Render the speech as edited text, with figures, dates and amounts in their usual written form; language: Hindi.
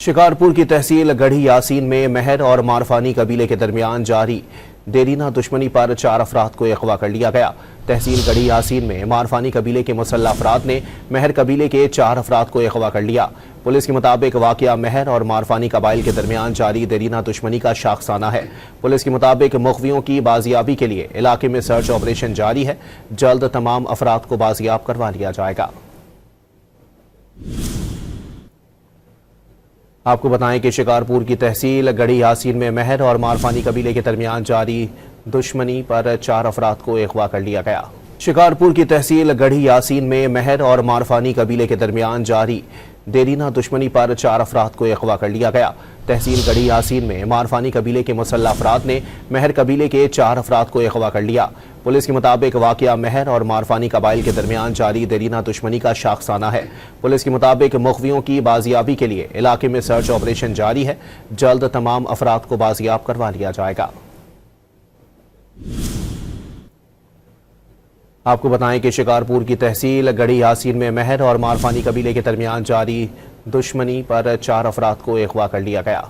शिकारपुर की तहसील गढ़ी यासीन में महर और मारफानी कबीले के दरमियान जारी देरीना दुश्मनी पर 4 अफराद को अगवा कर लिया गया। तहसील गढ़ी यासीन में मारफानी कबीले के मुसल्लह अफराद ने महर कबीले के 4 अफराद को अगवा कर लिया। पुलिस के मुताबिक वाकया महर और मारफानी कबाइल के दरमियान जारी देरीना दुश्मनी का शाखसाना है। पुलिस के मुताबिक मुखबियों की बाजियाबी के लिए इलाके में सर्च ऑपरेशन जारी है। जल्द तमाम अफराद को बाजियाब करवा लिया जाएगा। आपको बताएं कि शिकारपुर की तहसील गढ़ी यासीन में महर और मारफानी कबीले के दरमियान जारी दुश्मनी पर 4 अफराद को अगवा कर लिया गया। शिकारपुर की तहसील गढ़ी यासीन में महर और मारफानी कबीले के दरमियान जारी देरीना दुश्मनी पर 4 अफराद को अगवा कर लिया गया। तहसील गढ़ी यासीन में मारफानी कबीले के मुसल्लह अफराद ने महर कबीले के 4 अफराद को अगवा कर लिया। पुलिस के मुताबिक वाकया महर और मारफानी कबाइल के दरमियान जारी देरीना दुश्मनी का शाखसाना है। पुलिस के मुताबिक मुखबियों की बाजियाबी के लिए इलाके में सर्च ऑपरेशन जारी है। जल्द तमाम अफराद को बाजियाब करवा लिया जाएगा। आपको बताएं कि शिकारपुर की तहसील गढ़ी यासीन में महर और मारफानी कबीले के दरमियान जारी दुश्मनी पर 4 अफराद को अगवा कर लिया गया।